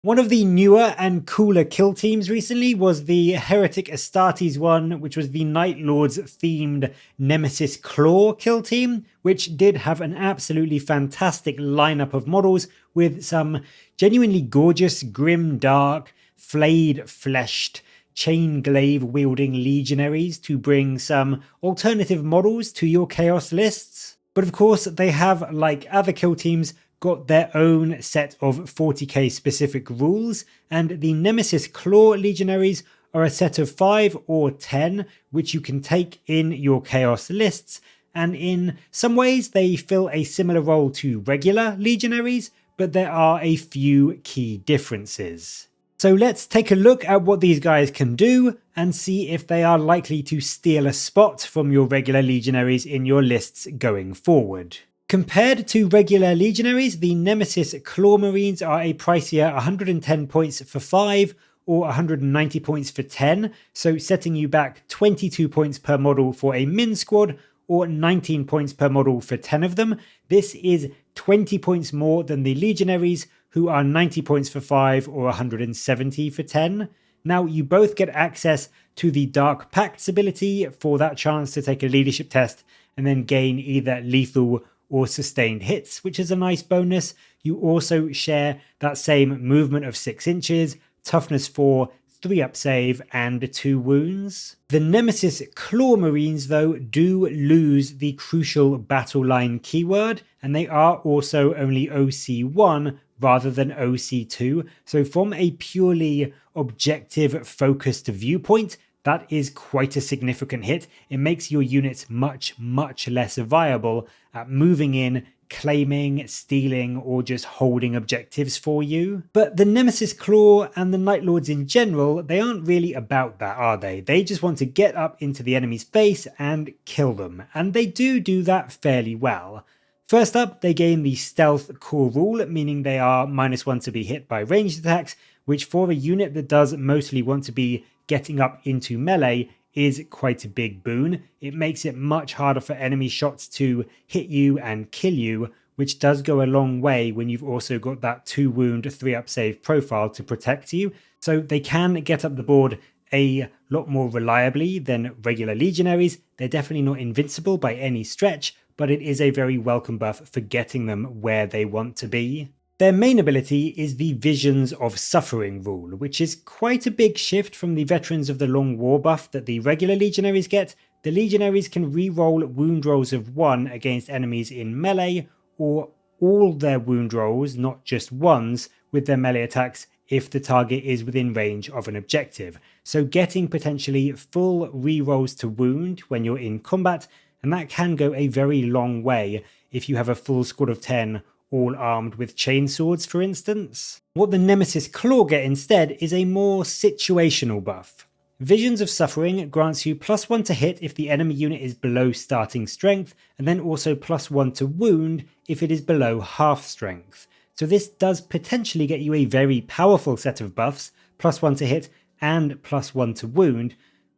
One of the newer and cooler kill teams recently was the Heretic Astartes one, which was the Night Lords themed Nemesis Claw kill team, which did have an absolutely fantastic lineup of models with some genuinely gorgeous, grim, dark, flayed, fleshed, chain glaive wielding legionaries to bring some alternative models to your chaos lists. But of course, they have, like other kill teams, got their own set of 40k specific rules, and the Nemesis Claw Legionaries are a set of 5 or 10 which you can take in your chaos lists, and in some ways they fill a similar role to regular Legionaries, but there are a few key differences. So let's take a look at what these guys can do and see if they are likely to steal a spot from your regular Legionaries in your lists going forward. Compared to regular Legionaries, the Nemesis Claw Marines are a pricier 110 points for 5 or 190 points for 10, so setting you back 22 points per model for a min squad or 19 points per model for 10 of them. This is 20 points more than the Legionaries, who are 90 points for 5 or 170 for 10. Now, you both get access to the Dark Pacts ability for that chance to take a leadership test and then gain either lethal or sustained hits, which is a nice bonus. You also share that same movement of 6 inches, toughness 4, 3 up save, and 2 wounds. The Nemesis Claw Marines, though, do lose the crucial battle line keyword, and they are also only OC1 rather than OC2. So from a purely objective focused viewpoint, that is quite a significant hit. It makes your units much less viable at moving in, claiming, stealing, or just holding objectives for you. But the Nemesis Claw and the Night Lords in general, they aren't really about that, are they? They just want to get up into the enemy's face and kill them, and they do that fairly well. First up, they gain the Stealth Core rule, meaning they are -1 to be hit by ranged attacks, which for a unit that does mostly want to be getting up into melee is quite a big boon. It makes it much harder for enemy shots to hit you and kill you, which does go a long way when you've also got that 2 wound, 3 up save profile to protect you. So they can get up the board a lot more reliably than regular Legionaries. They're definitely not invincible by any stretch, but it is a very welcome buff for getting them where they want to be. Their main ability is the Visions of Suffering rule, which is quite a big shift from the Veterans of the Long War buff that the regular Legionaries get. The Legionaries can re-roll wound rolls of 1 against enemies in melee, or all their wound rolls, not just ones, with their melee attacks if the target is within range of an objective. So getting potentially full re-rolls to wound when you're in combat, and that can go a very long way if you have a full squad of 10 all armed with chainswords, for instance. What the Nemesis Claw get instead is a more situational buff. Visions of Suffering grants you +1 to hit if the enemy unit is below starting strength, and then also +1 to wound if it is below half strength. So this does potentially get you a very powerful set of buffs, +1 to hit and +1 to wound,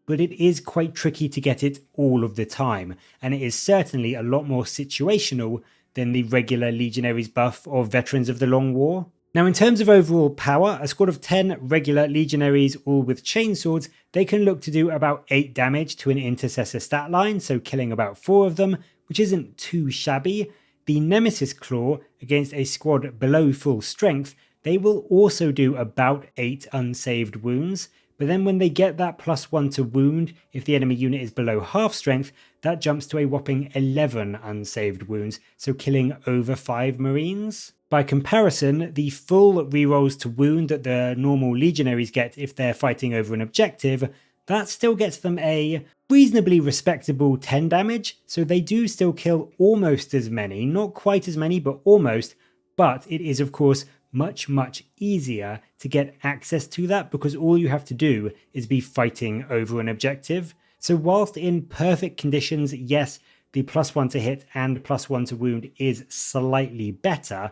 but it is quite tricky to get it all of the time, and it is certainly a lot more situational than the regular Legionaries buff or Veterans of the Long War. Now, in terms of overall power, a squad of 10 regular Legionaries all with chainswords, they can look to do about 8 damage to an intercessor stat line, so killing about 4 of them, which isn't too shabby. The Nemesis Claw, against a squad below full strength, they will also do about 8 unsaved wounds, but then when they get that +1 to wound, if the enemy unit is below half strength, that jumps to a whopping 11 unsaved wounds, so killing over 5 Marines. By comparison, the full rerolls to wound that the normal Legionaries get if they're fighting over an objective, that still gets them a reasonably respectable 10 damage, so they do still kill almost as many, not quite as many, but almost, but it is of course much easier to get access to that because all you have to do is be fighting over an objective. So whilst in perfect conditions, yes, the +1 to hit and +1 to wound is slightly better,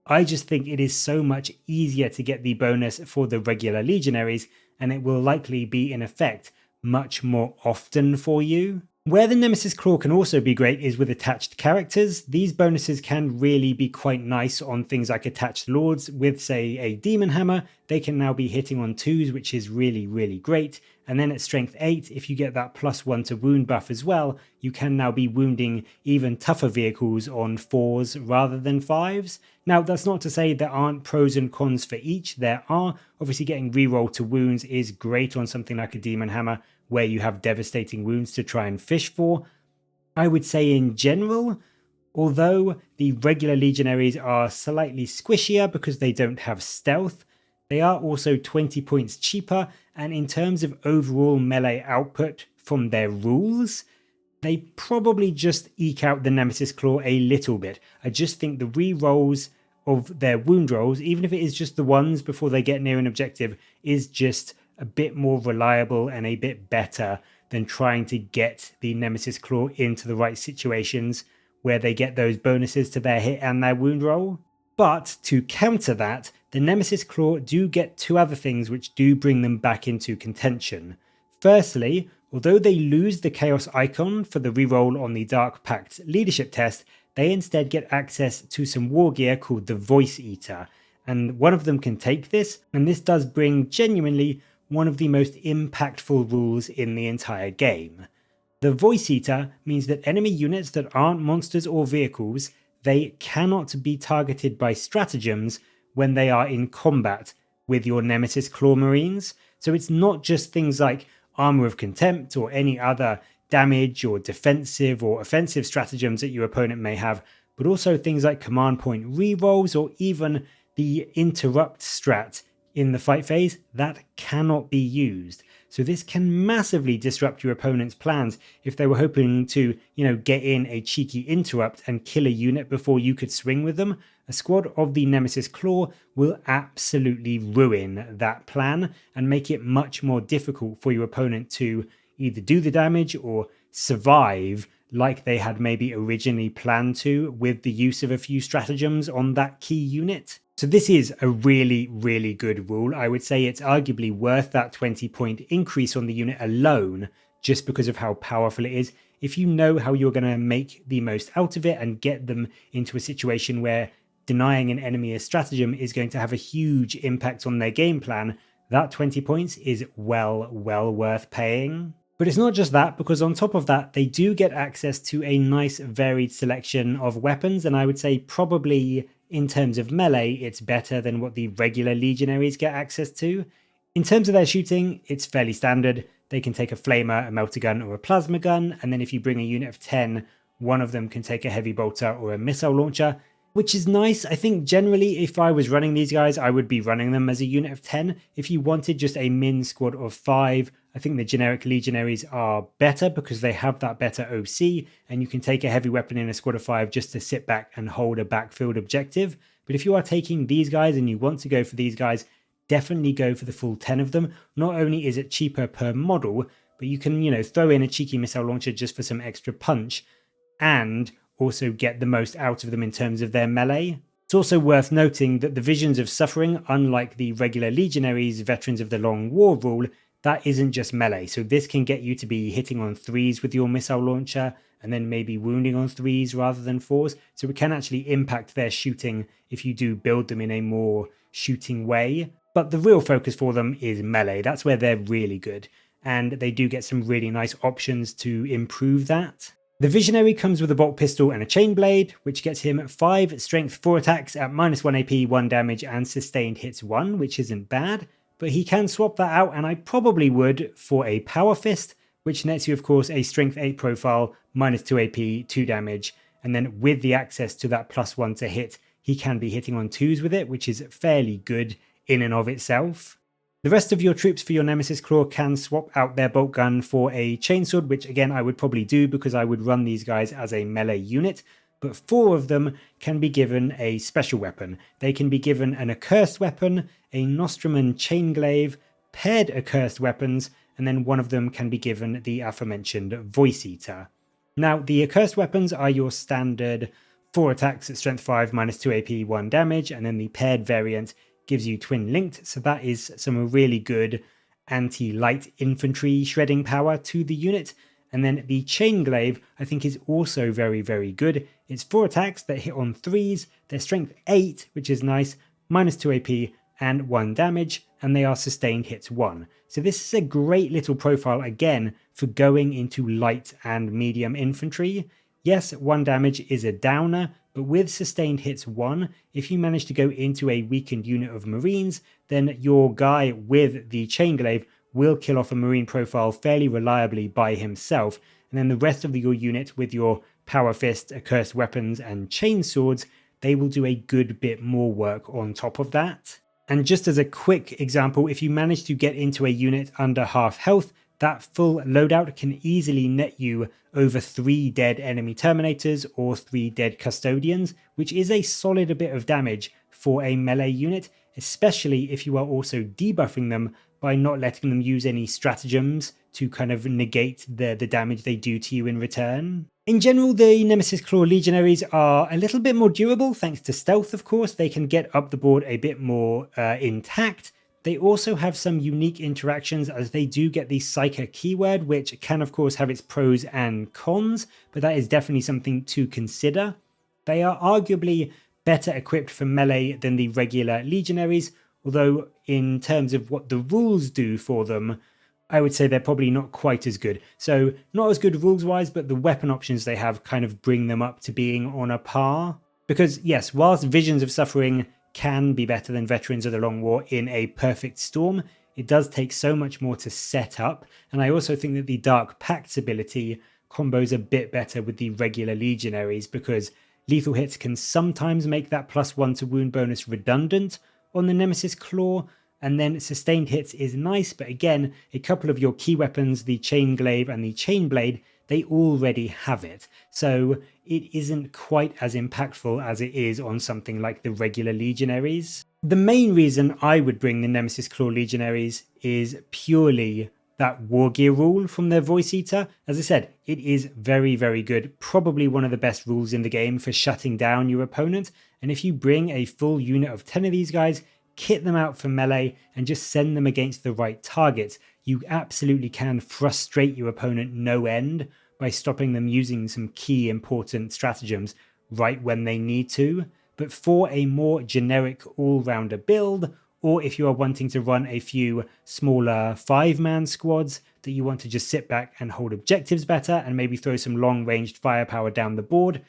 I just think it is so much easier to get the bonus for the regular Legionaries, and it will likely be in effect much more often for you. Where the Nemesis Claw can also be great is with attached characters. These bonuses can really be quite nice on things like attached lords. With, say, a Demon Hammer, they can now be hitting on 2s, which is really, really great. And then at strength 8, if you get that +1 to wound buff as well, you can now be wounding even tougher vehicles on 4s rather than 5s. Now, that's not to say there aren't pros and cons for each. There are. Obviously, getting reroll to wounds is great on something like a Demon Hammer, where you have devastating wounds to try and fish for. I would say in general, although the regular Legionaries are slightly squishier because they don't have stealth, they are also 20 points cheaper, and in terms of overall melee output from their rules, they probably just eke out the Nemesis Claw a little bit. I just think the re-rolls of their wound rolls, even if it is just the ones before they get near an objective, is just a bit more reliable and a bit better than trying to get the Nemesis Claw into the right situations where they get those bonuses to their hit and their wound roll. But to counter that, the Nemesis Claw do get 2 other things which do bring them back into contention. Firstly, although they lose the Chaos icon for the reroll on the Dark Pact's leadership test, they instead get access to some war gear called the Voice Eater, and one of them can take this, and this does bring genuinely one of the most impactful rules in the entire game. The Voice Eater means that enemy units that aren't monsters or vehicles, they cannot be targeted by stratagems when they are in combat with your Nemesis Claw Marines. So it's not just things like Armor of Contempt or any other damage or defensive or offensive stratagems that your opponent may have, but also things like command point rerolls or even the interrupt strat in the fight phase that cannot be used. So this can massively disrupt your opponent's plans if they were hoping to, get in a cheeky interrupt and kill a unit before you could swing with them. A squad of the Nemesis Claw will absolutely ruin that plan and make it much more difficult for your opponent to either do the damage or survive like they had maybe originally planned to with the use of a few stratagems on that key unit. So this is a really, really good rule. I would say it's arguably worth that 20-point increase on the unit alone, just because of how powerful it is. If you know how you're going to make the most out of it and get them into a situation where denying an enemy a stratagem is going to have a huge impact on their game plan, that 20 points is well worth paying. But it's not just that, because on top of that, they do get access to a nice varied selection of weapons, and I would say probably in terms of melee, it's better than what the regular Legionaries get access to. In terms of their shooting, it's fairly standard. They can take a flamer, a melter gun, or a plasma gun, and then if you bring a unit of 10, one of them can take a heavy bolter or a missile launcher, which is nice. I think generally if I was running these guys, I would be running them as a unit of 10. If you wanted just a min squad of 5, I think the generic Legionaries are better because they have that better OC, and you can take a heavy weapon in a squad of 5 just to sit back and hold a backfield objective. But if you are taking these guys and you want to go for these guys, definitely go for the full 10 of them. Not only is it cheaper per model, but you can, throw in a cheeky missile launcher just for some extra punch, and also get the most out of them in terms of their melee. It's also worth noting that the Visions of Suffering, unlike the regular Legionaries Veterans of the Long War rule, that isn't just melee. So this can get you to be hitting on 3s with your missile launcher and then maybe wounding on 3s rather than 4s. So it can actually impact their shooting if you do build them in a more shooting way. But the real focus for them is melee. That's where they're really good. And they do get some really nice options to improve that. The Visionary comes with a bolt pistol and a chain blade, which gets him 5 strength 4 attacks at -1 AP, 1 damage, and sustained hits 1, which isn't bad. But he can swap that out, and I probably would, for a Power Fist, which nets you, of course, a strength 8 profile, -2 AP, 2 damage, and then with the access to that +1 to hit, he can be hitting on 2s with it, which is fairly good in and of itself. The rest of your troops for your Nemesis Claw can swap out their bolt gun for a chainsword, which again I would probably do because I would run these guys as a melee unit, but 4 of them can be given a special weapon. They can be given an accursed weapon, a Nostraman chainglaive, paired accursed weapons, and then one of them can be given the aforementioned Voice Eater. Now, the accursed weapons are your standard 4 attacks at strength 5, -2 AP, 1 damage, and then the paired variant gives you twin linked, so that is some really good anti-light infantry shredding power to the unit. And then the Chain Glaive, I think, is also very, very good. It's 4 attacks that hit on 3s, their strength 8, which is nice, -2 AP, and 1 damage, and they are sustained hits 1. So this is a great little profile again for going into light and medium infantry. Yes, 1 damage is a downer, but with sustained hits 1, if you manage to go into a weakened unit of Marines, then your guy with the Chain Glaive will kill off a Marine profile fairly reliably by himself, and then the rest of your unit with your Power Fist, Accursed Weapons, and Chain Swords, they will do a good bit more work on top of that. And just as a quick example, if you manage to get into a unit under half health, that full loadout can easily net you over 3 dead enemy Terminators or 3 dead Custodians, which is a solid bit of damage for a melee unit, especially if you are also debuffing them by not letting them use any stratagems to kind of negate the damage they do to you in return. In general, the Nemesis Claw Legionaries are a little bit more durable thanks to stealth, of course. They can get up the board a bit more intact. They also have some unique interactions as they do get the Psyker keyword, which can of course have its pros and cons, but that is definitely something to consider. They are arguably better equipped for melee than the regular Legionaries, although in terms of what the rules do for them, I would say they're probably not quite as good. So not as good rules-wise, but the weapon options they have kind of bring them up to being on a par. Because yes, whilst Visions of Suffering can be better than Veterans of the Long War in a perfect storm, it does take so much more to set up, and I also think that the Dark Pact's ability combos a bit better with the regular Legionaries because lethal hits can sometimes make that +1 to wound bonus redundant on the Nemesis Claw, and then sustained hits is nice, but again, a couple of your key weapons, the Chain Glaive and the Chain Blade, they already have it, so it isn't quite as impactful as it is on something like the regular Legionaries. The main reason I would bring the Nemesis Claw Legionaries is purely that War Gear rule from their Voice Eater. As I said, it is very, very good, probably one of the best rules in the game for shutting down your opponent, and if you bring a full unit of 10 of these guys, kit them out for melee, and just send them against the right targets, you absolutely can frustrate your opponent no end by stopping them using some key important stratagems right when they need to. But for a more generic all-rounder build, or if you are wanting to run a few smaller 5-man squads that you want to just sit back and hold objectives better and maybe throw some long-ranged firepower down the board,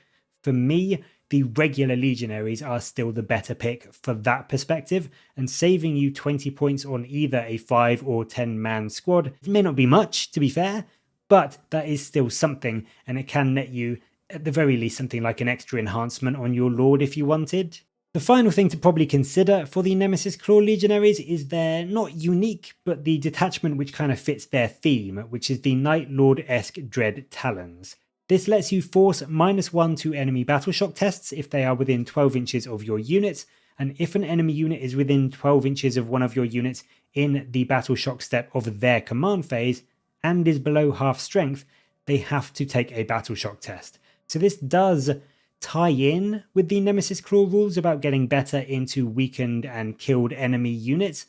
for me, the regular Legionaries are still the better pick for that perspective, and saving you 20 points on either a 5 or 10-man squad. It may not be much, to be fair, but that is still something, and it can net you, at the very least, something like an extra enhancement on your Lord if you wanted. The final thing to probably consider for the Nemesis Claw Legionaries is their not unique, but the detachment which kind of fits their theme, which is the Night Lord-esque Dread Talons. This lets you force -1 to enemy battle shock tests if they are within 12 inches of your units, and if an enemy unit is within 12 inches of one of your units in the battle shock step of their command phase and is below half strength, they have to take a battle shock test. So this does tie in with the Nemesis Claw rules about getting better into weakened and killed enemy units,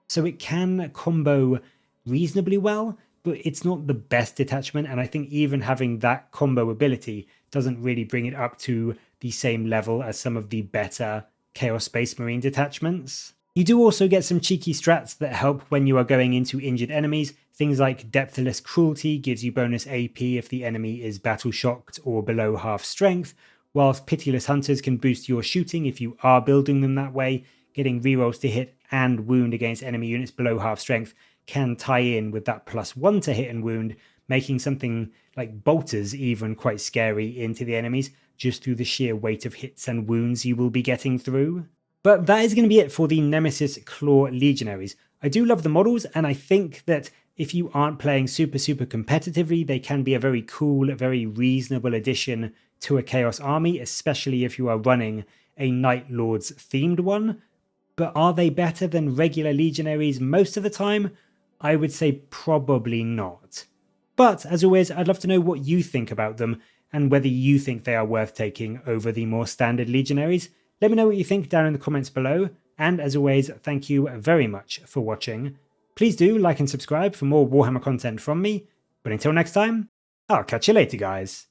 so it can combo reasonably well, but it's not the best detachment, and I think even having that combo ability doesn't really bring it up to the same level as some of the better Chaos Space Marine detachments. You do also get some cheeky strats that help when you are going into injured enemies. Things like Depthless Cruelty gives you bonus AP if the enemy is battle shocked or below half strength, whilst Pitiless Hunters can boost your shooting if you are building them that way. Getting rerolls to hit and wound against enemy units below half strength can tie in with that +1 to hit and wound, making something like bolters even quite scary into the enemies, just through the sheer weight of hits and wounds you will be getting through. But that is going to be it for the Nemesis Claw Legionaries. I do love the models, and I think that if you aren't playing super competitively, they can be a very cool, very reasonable addition to a Chaos army, especially if you are running a Night Lords themed one. But are they better than regular Legionaries most of the time? I would say probably not. But as always, I'd love to know what you think about them and whether you think they are worth taking over the more standard Legionaries. Let me know what you think down in the comments below, and as always, thank you very much for watching. Please do like and subscribe for more Warhammer content from me, but until next time, I'll catch you later, guys.